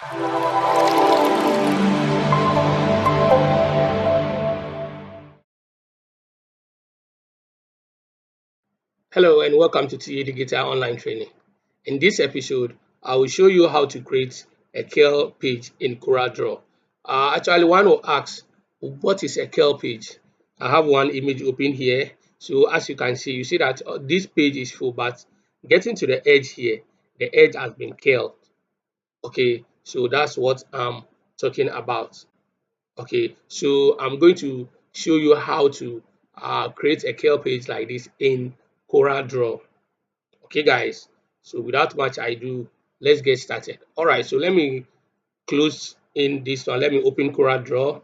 Hello and welcome to TA Digital Online Training. In this episode, I will show you how to create a curl page in CorelDraw. Actually, one will ask, what is a curl page? I have one image open here. So as you can see, you see that this page is full, but getting to the edge here, the edge has been curled. Okay, so that's what I'm talking about. Okay, so I'm going to show you how to create a curl page like this in CorelDraw. Okay, guys, so without much ado, let's get started. All right, so let me close in this one. Let me open CorelDraw.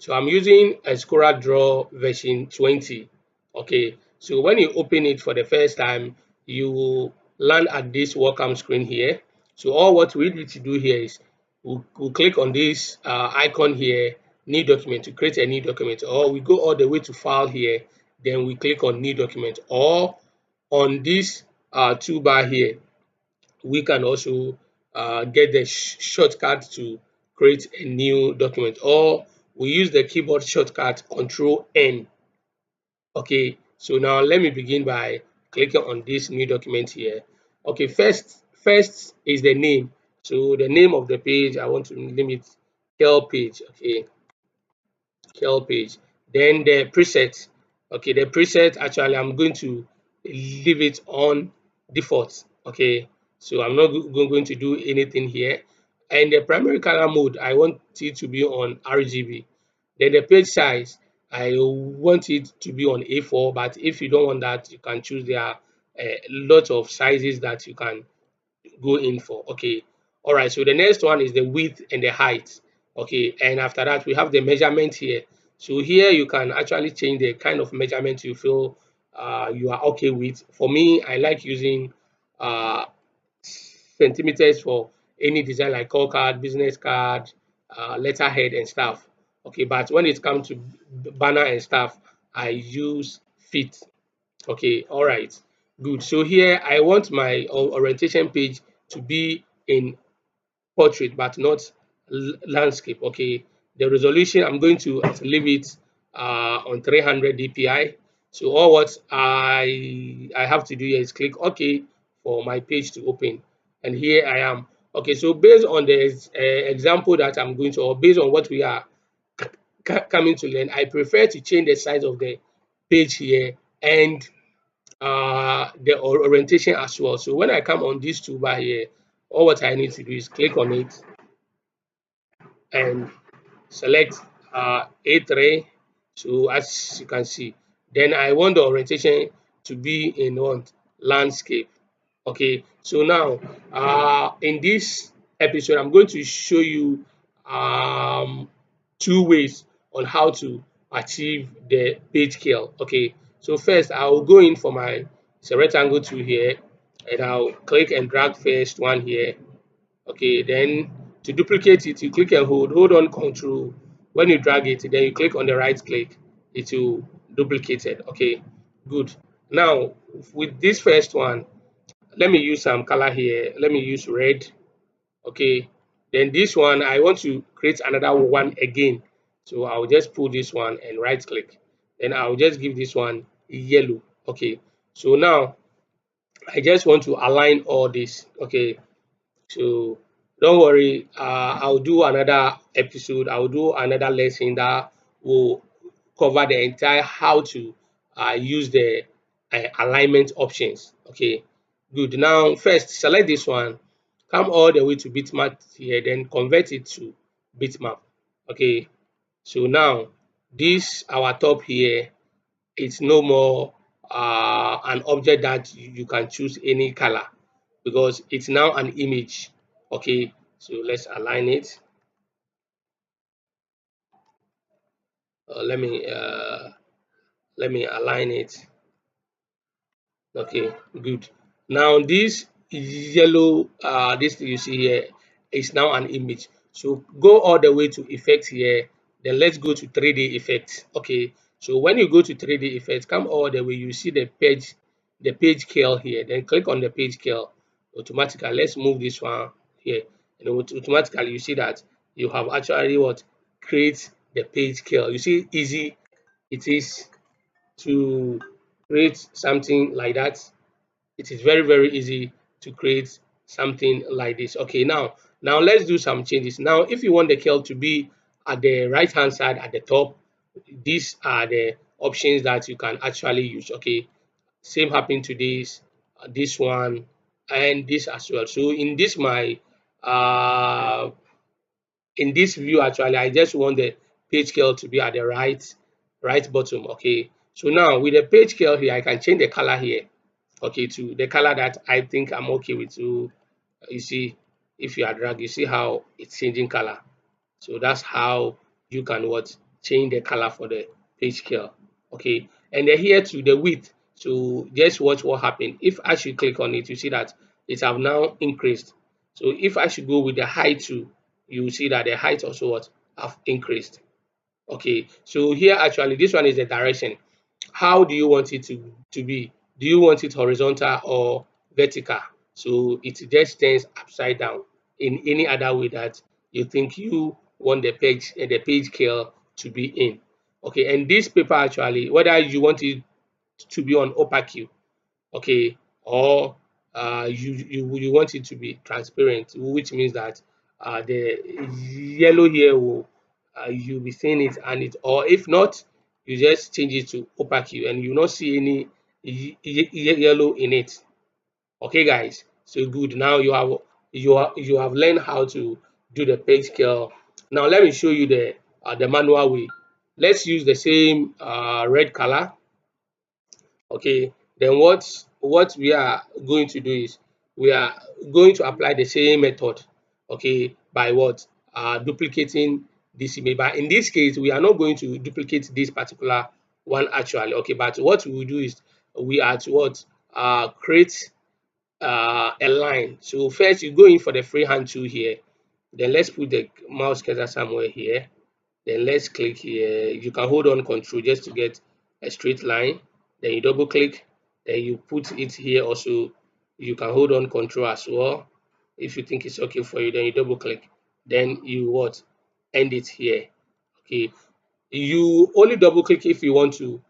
So I'm using a CorelDraw version 20. Okay, so when you open it for the first time, you will land at this welcome screen here. So all what we need to do here is we'll click on this icon here, new document, to create a new document, or we go all the way to file here, then we click on new document, or on this toolbar here, we can also get the shortcut to create a new document, or we use the keyboard shortcut Control N. Okay, so now let me begin by clicking on this new document here. Okay, first is the name. So the name of the page, I want to name it curl page. Okay, curl page. Then the preset. Okay, the preset, actually I'm going to leave it on default. Okay, so I'm not going to do anything here. And the primary color mode, I want it to be on RGB. Then the page size, I want it to be on A4, but if you don't want that, you can choose. There are a lot of sizes that you can go in for. Okay, all right, so the next one is the width and the height. Okay, and after that we have the measurement here. So here you can actually change the kind of measurement you feel you are okay with. For me, I like using uh, centimeters for any design like call card, business card, letterhead and stuff. Okay, but when it comes to banner and stuff, I use feet. Okay, all right, good. So here I want my orientation page to be in portrait but not landscape. Okay, the resolution, I'm going to leave it on 300 dpi. So all what I have to do here is click OK for my page to open, and here I am. Okay, so based on the example that I'm going to, or based on what we are coming to learn, I prefer to change the size of the page here and the orientation as well. So when I come on this toolbar here, all what I need to do is click on it and select A3. So as you can see, then I want the orientation to be in what? Landscape. Okay, so now in this episode, I'm going to show you two ways on how to achieve the page scale. Okay, so first I will go in for my rectangle tool here, and I'll click and drag first one here. Okay, then to duplicate it, you click and hold on Control. When you drag it, then you click on the right click, it will duplicate it. Okay, good. Now with this first one, let me use some color here. Let me use red. Okay, then this one I want to create another one again, so I'll just pull this one and right click, then I'll just give this one yellow. Okay, so now I just want to align all this. Okay, so don't worry, I'll do another episode, I'll do another lesson that will cover the entire how to use the alignment options. Okay, good. Now first select this one, come all the way to bitmap here, then convert it to bitmap. Okay, so now this our top here, it's no more an object that you can choose any color, because it's now an image. Okay, so let's align it. uh, let me uh, let me align it. Okay, good. Now this yellow this thing you see here is now an image. So go all the way to effect here, then let's go to 3D effect. Okay, so when you go to 3D effect, come all the way, you see the page scale here, then click on the page scale automatically. Let's move this one here. and automatically you see that you have actually what create the page curl. You see easy it is to create something like that. It is very, very easy to create something like this. Okay, now let's do some changes. Now, if you want the curl to be at the right hand side at the top, these are the options that you can actually use. Okay, same happen to this one, and this as well. So uh in this view, actually I just want the page curl to be at the right bottom. Okay, so now with the page curl here, I can change the color here, okay, to the color that I think I'm okay with. So you see, if you are drag, you see how it's changing color. So that's how you can what change the color for the page curl. Okay, and then here to the width. So just watch what happened. If I should click on it, you see that it have now increased. So if I should go with the height too, you see that the height also what have increased. Okay, so here actually this one is the direction. How do you want it to be? Do you want it horizontal or vertical? So it just turns upside down in any other way that you think you want the page curl to be in. Okay, and this paper actually, whether you want it to be on opaque, okay, or you want it to be transparent, which means that the yellow here will you'll be seeing it, and it, or if not, you just change it to opaque and you not see any yellow in it. Okay, guys, so good. Now you have learned how to do the page scale. Now let me show you the manual way. Let's use the same red color. Okay, then what we are going to do is we are going to apply the same method, okay, by what duplicating this image. But in this case, we are not going to duplicate this particular one actually, okay, but what we will do is we are to what create a line. So first you go in for the freehand tool here, then let's put the mouse cursor somewhere here, then let's click here. You can hold on control just to get a straight line, then you double click, then you put it here also. You can hold on control as well. If you think it's okay for you, then you double click, then you what end it here. Okay, you only double click if you want to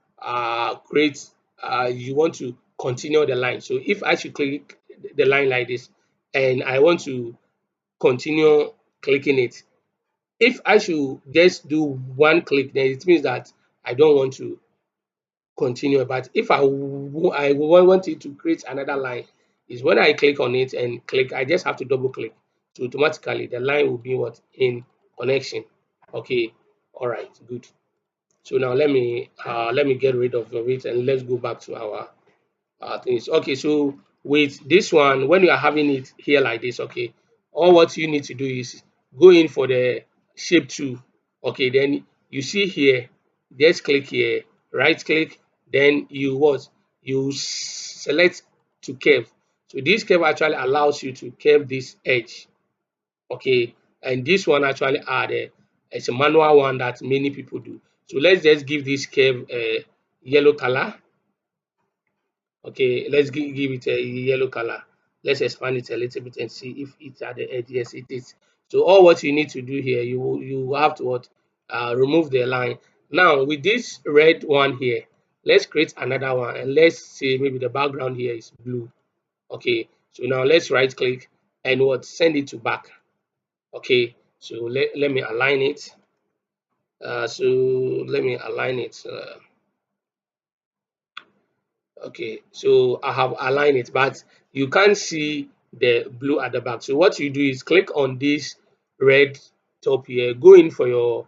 create you want to continue the line. So if I should click the line like this and I want to continue clicking it, if I should just do one click, then it means that I don't want to continue. But if I want it to create another line, is when I click on it and click, I just have to double click. So automatically the line will be what in connection. Okay, all right, good. So now let me get rid of it and let's go back to our things. Okay, so with this one, when you are having it here like this, okay, all what you need to do is go in for the shape tool. Okay, then you see here, just click here, right click, then you what you select to curve. So this curve actually allows you to curve this edge. Okay, and this one actually are the it's a manual one that many people do. So let's just give this curve a yellow color. Okay, let's give it a yellow color. Let's expand it a little bit and see if it's at the edge. Yes, it is. So all what you need to do here, you have to what remove the line. Now with this red one here, let's create another one and let's say maybe the background here is blue. Okay, so now let's right click and what send it to back. Okay, so let me align it. So let me align it. Okay, so I have aligned it, but you can't see the blue at the back. So what you do is click on this red top here, go in for your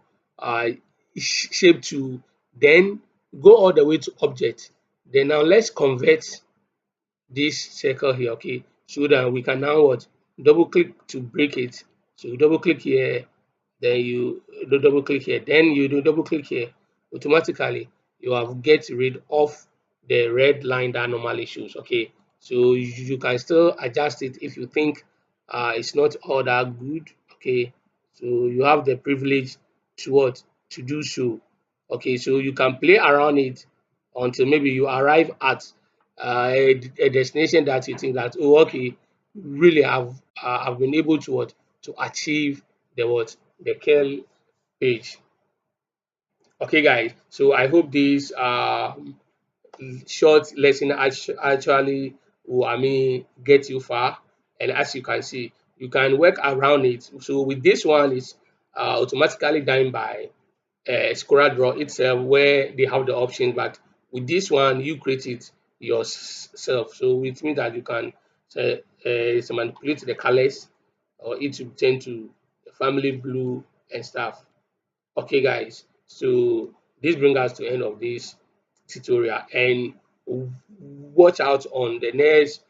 shape tool, then go all the way to object. Then now let's convert this circle here, okay, so that we can now what double click to break it. So you double click here, then you do double click here, then you do double click here. Automatically you have get rid of the red line that normally shows. Okay, so you can still adjust it if you think it's not all that good. Okay, so you have the privilege to what to do so. Okay, so you can play around it until maybe you arrive at a destination that you think that, oh, okay, really I've been able to what to achieve the what the curl page. Okay, guys. So I hope this short lesson actually will, get you far. And as you can see, you can work around it. So with this one, it's automatically done by CorelDraw itself, where they have the option. But with this one, you create it yourself. So it means that you can manipulate the colors, or it will tend to family blue and stuff. Okay, guys. So this brings us to the end of this tutorial, and watch out on the next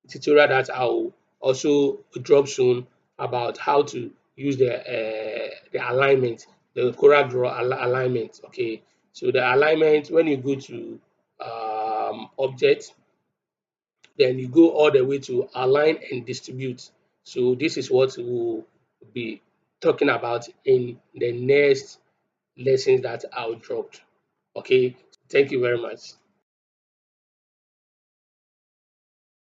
tutorial that I'll also drop soon about how to use the alignment, the CorelDraw alignment. Okay, so the alignment, when you go to object, then you go all the way to align and distribute. So this is what we'll be talking about in the next lessons that I'll drop. Okay, thank you very much.